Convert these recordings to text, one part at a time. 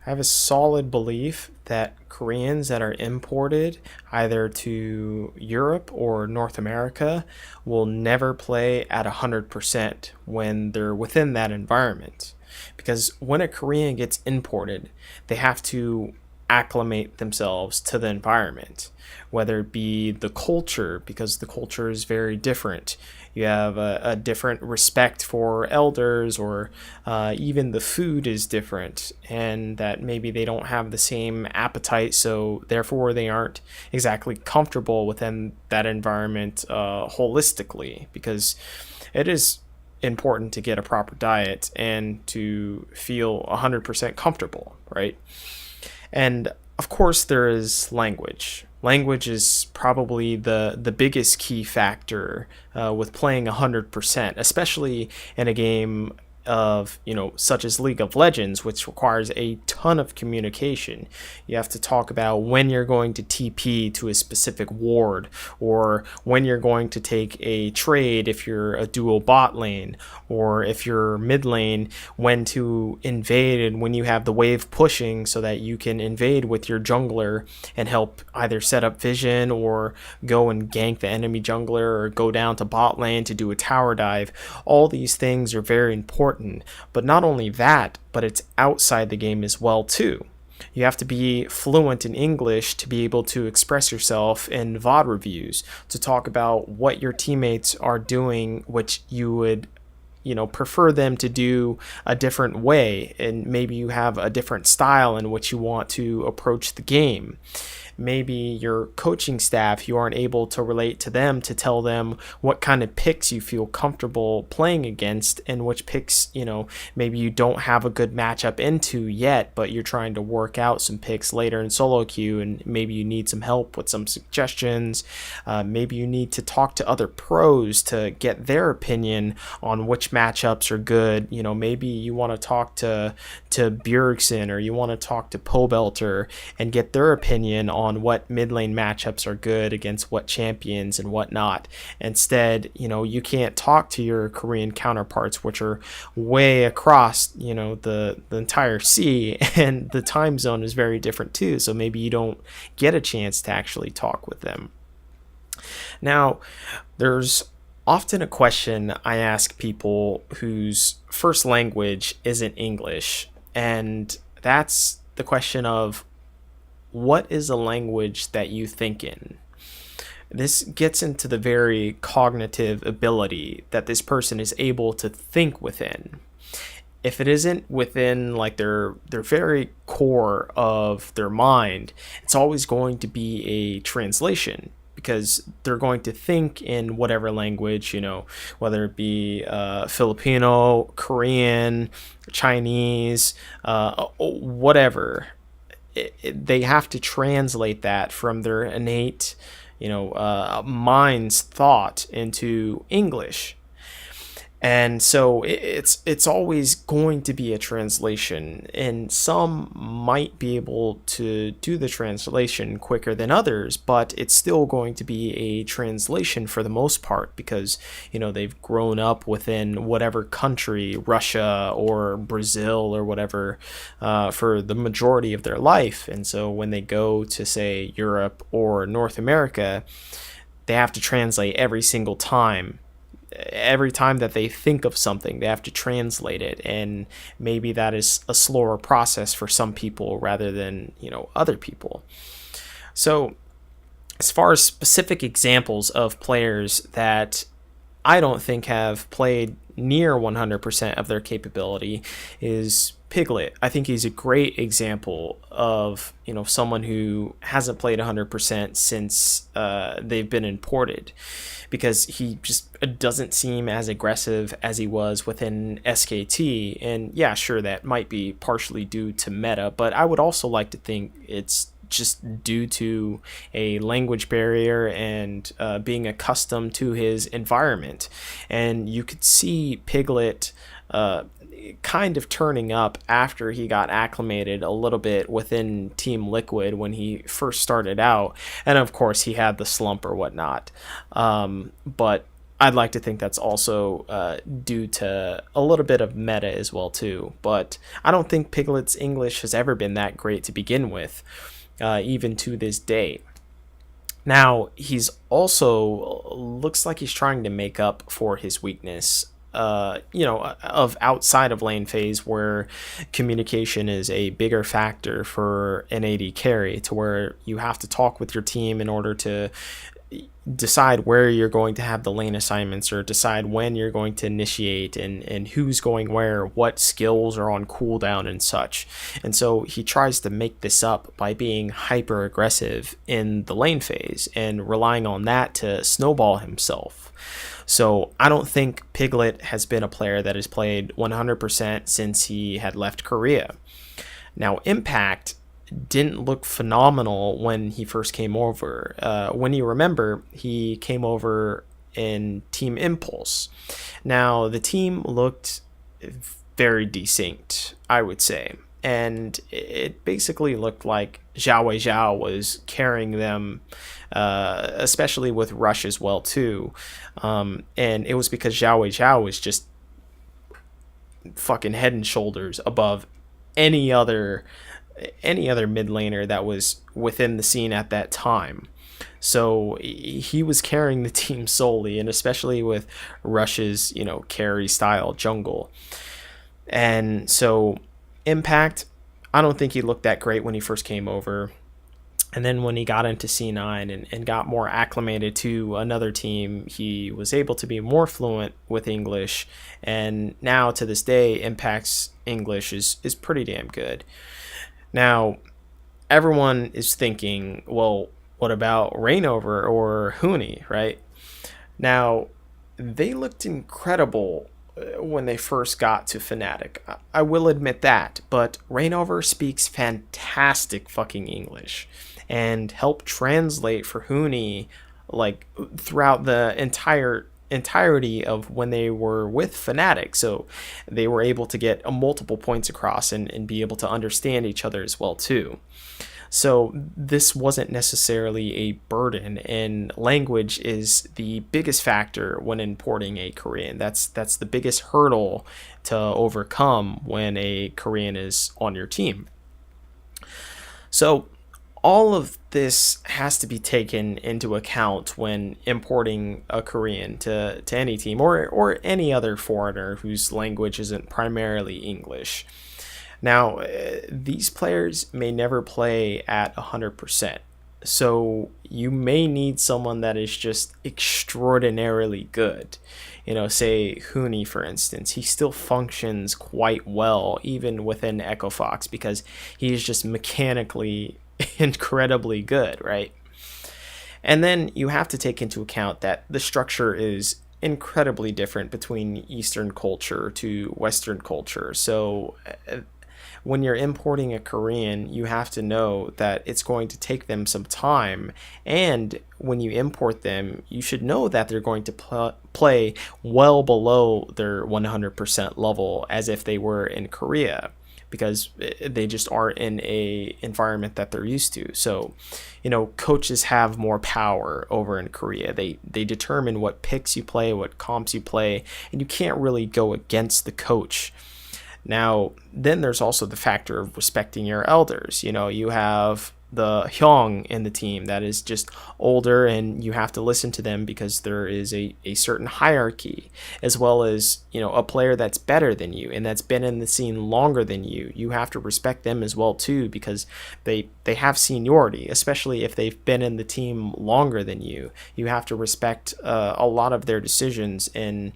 I have a solid belief that Koreans that are imported either to Europe or North America will never play at 100% when they're within that environment. Because when a Korean gets imported, they have to acclimate themselves to the environment, whether it be the culture, because the culture is very different. You have a different respect for elders, or even the food is different, and that maybe they don't have the same appetite, so therefore they aren't exactly comfortable within that environment holistically, because it is important to get a proper diet and to feel 100% comfortable, right? And of course, there is language. Language is probably the biggest key factor with playing 100%, especially in a game of, such as League of Legends, which requires a ton of communication. You have to talk about when you're going to TP to a specific ward, or when you're going to take a trade if you're a dual bot lane, or if you're mid lane, when to invade and when you have the wave pushing so that you can invade with your jungler and help either set up vision or go and gank the enemy jungler, or go down to bot lane to do a tower dive. All these things are very important. But not only that, but it's outside the game as well too. You have to be fluent in English to be able to express yourself in VOD reviews, to talk about what your teammates are doing, which you would prefer them to do a different way, and maybe you have a different style in which you want to approach the game. Maybe your coaching staff, you aren't able to relate to them to tell them what kind of picks you feel comfortable playing against, and which picks, maybe you don't have a good matchup into yet, but you're trying to work out some picks later in solo queue, and maybe you need some help with some suggestions. Maybe you need to talk to other pros to get their opinion on which matchups are good. Maybe you want to talk to Bjergsen, or you want to talk to Pobelter and get their opinion on what mid lane matchups are good against what champions and whatnot. Instead, you can't talk to your Korean counterparts, which are way across, the entire sea, and the time zone is very different too. So maybe you don't get a chance to actually talk with them. Now, there's often a question I ask people whose first language isn't English, and that's the question of, what is a language that you think in? This gets into the very cognitive ability that this person is able to think within. If it isn't within like their very core of their mind, it's always going to be a translation, because they're going to think in whatever language, whether it be Filipino, Korean, Chinese, whatever. They have to translate that from their innate, mind's thought into English. And so it's always going to be a translation, and some might be able to do the translation quicker than others, but it's still going to be a translation for the most part, because they've grown up within whatever country, Russia or Brazil or whatever, for the majority of their life. And so when they go to, say, Europe or North America, they have to translate every single time. Every time that they think of something, they have to translate it, and maybe that is a slower process for some people rather than other people. So as far as specific examples of players that I don't think have played near 100% of their capability is Piglet. I think he's a great example of someone who hasn't played 100% since they've been imported, because he just doesn't seem as aggressive as he was within SKT. And yeah, sure, that might be partially due to meta, but I would also like to think it's just due to a language barrier and being accustomed to his environment. And you could see Piglet kind of turning up after he got acclimated a little bit within Team Liquid when he first started out. And of course, he had the slump or whatnot. But I'd like to think that's also due to a little bit of meta as well too. But I don't think Piglet's English has ever been that great to begin with, even to this day. Now, he's also looks like he's trying to make up for his weakness, of outside of lane phase where communication is a bigger factor for an AD carry, to where you have to talk with your team in order to decide where you're going to have the lane assignments, or decide when you're going to initiate, and who's going where, what skills are on cooldown and such. And so he tries to make this up by being hyper aggressive in the lane phase and relying on that to snowball himself. So I don't think Piglet has been a player that has played 100% since he had left Korea. Now, Impact didn't look phenomenal when he first came over. When you remember, he came over in Team Impulse. Now, the team looked very decent, I would say. And it basically looked like Zhao Weizhao was carrying them, especially with Rush as well, too. And it was because Zhao Weizhao was just fucking head and shoulders above any other mid laner that was within the scene at that time. So he was carrying the team solely, and especially with Rush's, carry style jungle. And so Impact, I don't think he looked that great when he first came over. And then when he got into C9 and got more acclimated to another team, he was able to be more fluent with English. And now to this day, Impact's English is pretty damn good. Now, everyone is thinking, well, what about Reignover or Huni, right? Now, they looked incredible when they first got to Fnatic. I will admit that, but Reignover speaks fantastic fucking English and helped translate for Huni like throughout the entirety of when they were with Fnatic. So they were able to get multiple points across and be able to understand each other as well too. So this wasn't necessarily a burden, and language is the biggest factor when importing a Korean. That's the biggest hurdle to overcome when a Korean is on your team. So all of this has to be taken into account when importing a Korean to any team, or any other foreigner whose language isn't primarily English. Now, these players may never play at 100%. So you may need someone that is just extraordinarily good. Say Huni, for instance. He still functions quite well, even within Echo Fox, because he is just mechanically incredibly good, right? And then you have to take into account that the structure is incredibly different between Eastern culture to Western culture. So when you're importing a Korean, you have to know that it's going to take them some time. And when you import them, you should know that they're going to play well below their 100% level as if they were in Korea, because they just aren't in a environment that they're used to. So, coaches have more power over in Korea. They determine what picks you play, what comps you play, and you can't really go against the coach. Now, then there's also the factor of respecting your elders. You have the Hyung in the team that is just older, and you have to listen to them because there is a certain hierarchy, as well as, a player that's better than you and that's been in the scene longer than you. You have to respect them as well too, because they have seniority, especially if they've been in the team longer than you. You have to respect a lot of their decisions, and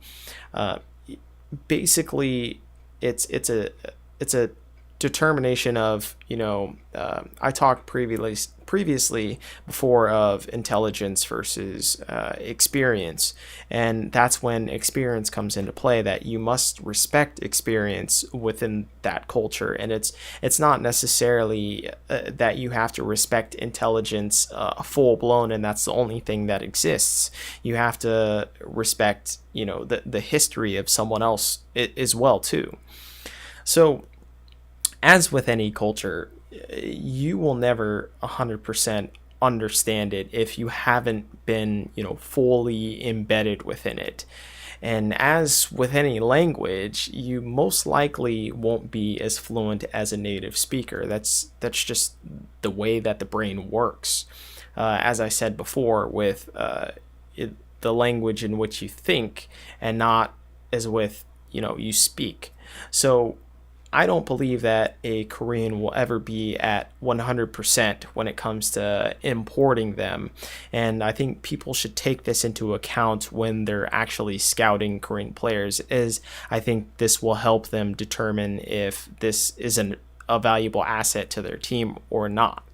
basically it's a determination of, I talked previously before of intelligence versus experience, and that's when experience comes into play, that you must respect experience within that culture. And it's not necessarily that you have to respect intelligence full blown and that's the only thing that exists. You have to respect, the history of someone else as well too. So as with any culture, you will never 100% understand it if you haven't been, fully embedded within it. And as with any language, you most likely won't be as fluent as a native speaker. That's just the way that the brain works. As I said before, with the language in which you think, and not as with you speak. So I don't believe that a Korean will ever be at 100% when it comes to importing them. And I think people should take this into account when they're actually scouting Korean players, as I think this will help them determine if this is a valuable asset to their team or not.